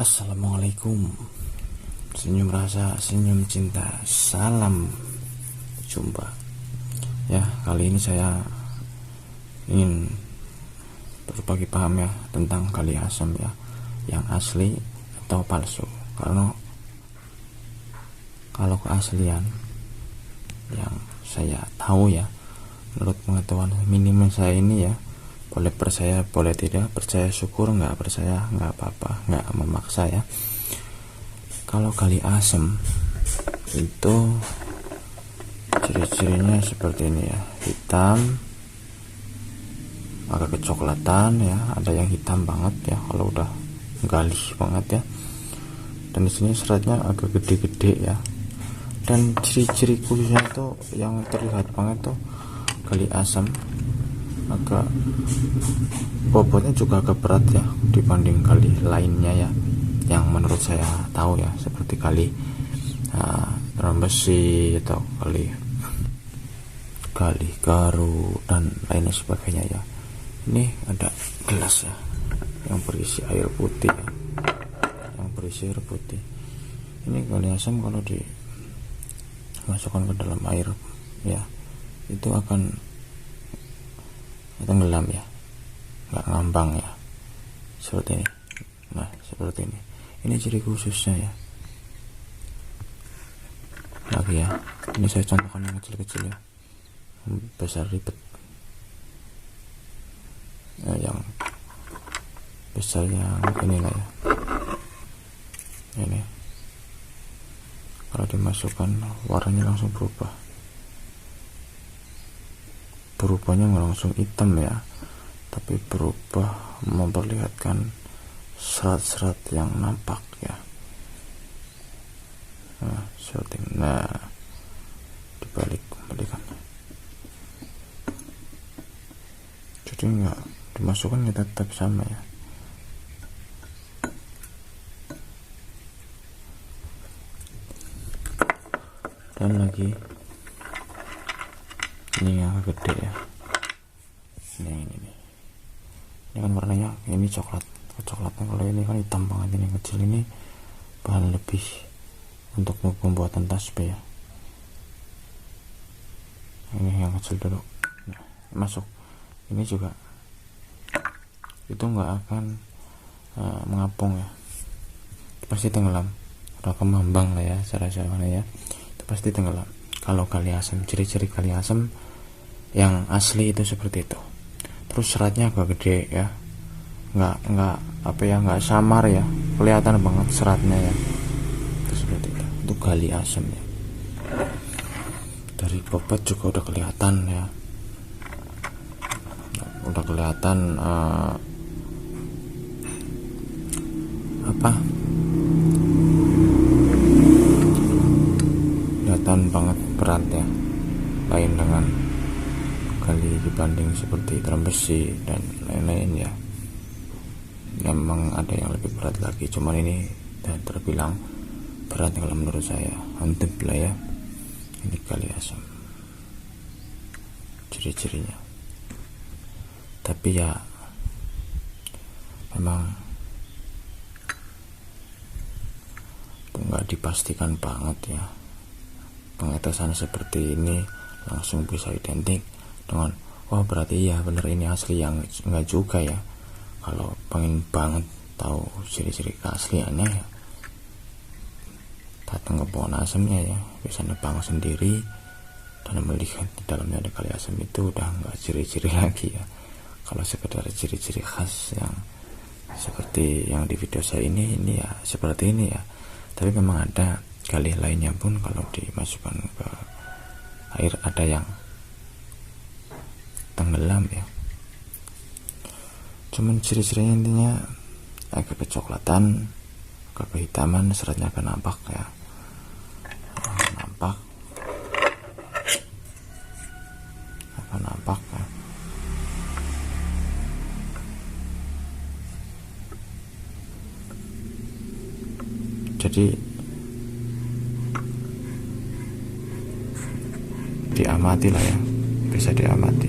Assalamualaikum. Senyum rasa, senyum cinta, salam jumpa. Ya, kali ini saya ingin berbagi paham ya tentang kali asam ya, yang asli atau palsu. Karena kalau keaslian yang saya tahu ya, menurut pengetahuan minimal saya ini ya, boleh percaya boleh tidak, percaya syukur, nggak percaya nggak apa-apa, nggak memaksa ya. Kalau kali asam itu ciri-cirinya seperti ini ya, hitam, agak kecoklatan ya, ada yang hitam banget ya kalau udah galih banget ya, dan di sini seratnya agak gede-gede ya. Dan ciri-ciri khususnya itu yang terlihat banget tuh kali asam agak bobotnya juga agak berat ya dibanding kali lainnya ya, yang menurut saya tahu ya, seperti kali Trembesi atau kali Garu dan lainnya sebagainya ya. Ini ada gelas ya yang berisi air putih ya, yang berisi air putih. Ini kali asam kalau dimasukkan ke dalam air ya, itu akan tenggelam ya, nggak ngambang ya, seperti ini. Nah, seperti ini ciri khususnya ya. Lagi ya, ini saya contohkan yang kecil-kecil ya, besar ribet. Nah, yang besar yang ini lah ya, ini kalau dimasukkan warnanya langsung berubahnya nggak langsung hitam ya, tapi berubah memperlihatkan serat-serat yang nampak ya. Nah, seperti dibalikan, jadi nggak dimasukkan ya, tetap sama ya. Dan lagi ini yang agak gede ya, ini kan warnanya ini coklatnya, kalau ini kan hitam banget. Ini yang kecil ini bahan lebih untuk pembuatan tasbih ya. Ini yang kecil dulu, nah, masuk ini juga, itu nggak akan mengapung ya, pasti tenggelam, atau kemambang lah ya cara ya, itu pasti tenggelam. Kalau kali asam, ciri-ciri kali asam yang asli itu seperti itu. Terus seratnya agak gede ya, nggak samar ya, kelihatan banget seratnya ya, itu seperti itu kali asam ya. Dari bobot juga udah kelihatan ya, udah kelihatan kelihatan banget berat ya, lain dengan kali dibanding seperti Trembesi dan lain-lain ya. Memang ada yang lebih berat lagi, cuman ini terbilang berat kalau menurut saya, antep lah ya. Ini kali asam ciri-cirinya, tapi ya memang nggak dipastikan banget ya. Pengetesan seperti ini langsung bisa identik dengan wah berarti ya bener ini asli, yang enggak juga ya. Kalau pengen banget tahu ciri-ciri keasliannya ya, datang ke pohon asamnya ya, bisa nebang sendiri dan melihat di dalamnya ada kali asam. Itu udah enggak ciri-ciri lagi ya. Kalau sekedar ciri-ciri khas yang seperti yang di video saya ini ya seperti ini ya. Tapi memang ada kali lainnya pun kalau dimasukkan ke air ada yang tenggelam ya. Cuman ciri-cirinya intinya agak kecoklatan, agak kehitaman, seratnya agak nampak ya, nampak ya. Jadi diamati lah ya, bisa diamati.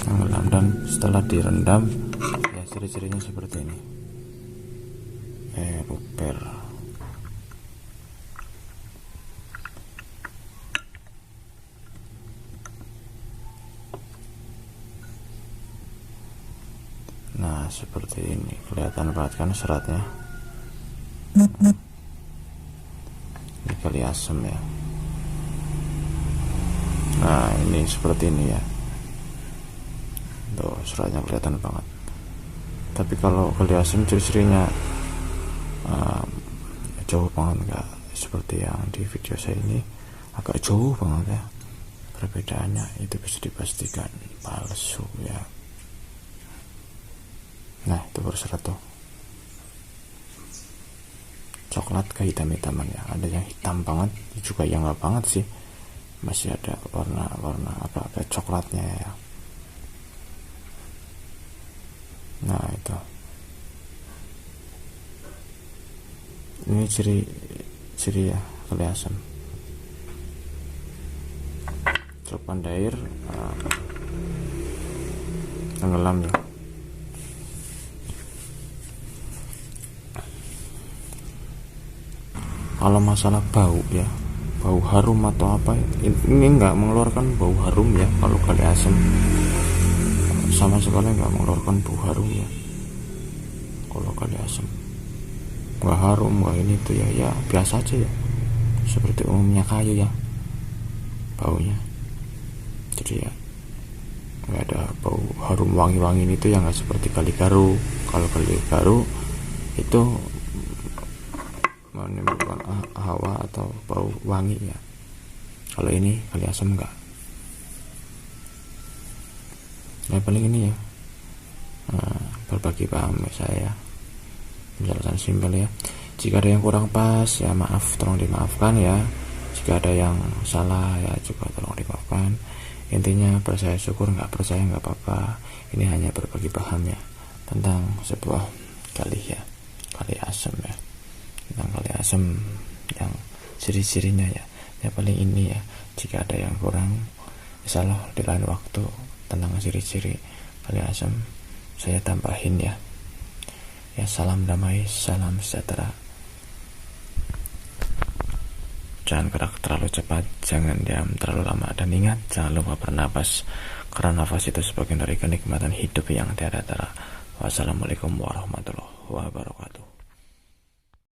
tenggelam dan setelah direndam ya ciri-cirinya seperti ini. Luper. Nah seperti ini, kelihatan banget kan seratnya. Ini kali asem ya. Nah ini seperti ini ya, tuh seratnya kelihatan banget. Tapi kalau kali asem ciri-cirinya jauh banget, nggak seperti yang di video saya ini, agak jauh banget ya. Perbedaannya itu bisa dipastikan palsu ya. Nah itu berserat tuh, coklat kehitam-hitaman ya. Ada yang hitam banget, juga yang nggak banget sih, masih ada warna agak coklatnya ya. Nah itu, ini ciri ya kali asam. Truk pandair tenggelam ya. Kalau masalah bau ya, bau harum atau apa, ini nggak mengeluarkan bau harum ya. Kalau kali asam sama sekali nggak mengeluarkan bau harum ya. Kalau kali asam nggak harum, nggak ini tuh ya biasa aja ya, seperti umumnya kayu ya baunya. Jadi ya nggak ada bau harum wangi-wangi itu ya, nggak seperti kali garu. Kalau kali garu itu menimbulkan hawa atau bau wangi ya. Kalau ini kali asam enggak. Ya paling ini ya, berbagi paham saya, penjelasan simpel ya. Jika ada yang kurang pas ya maaf, tolong dimaafkan ya. Jika ada yang salah ya juga tolong dimaafkan. Intinya percaya syukur, nggak percaya nggak apa-apa. Ini hanya berbagi paham ya tentang sebuah kali ya, kali asam ya, tentang kali asam yang ciri-cirinya ya. Ya paling ini ya, jika ada yang kurang insyaallah di lain waktu tentang ciri-ciri kali asam saya tambahin ya. Ya salam damai, salam sejahtera. Jangan gerak terlalu cepat, jangan diam terlalu lama, dan ingat jangan lupa bernapas, karena nafas itu sebagian dari kenikmatan hidup yang tiada tara. Wassalamualaikum warahmatullahi wabarakatuh.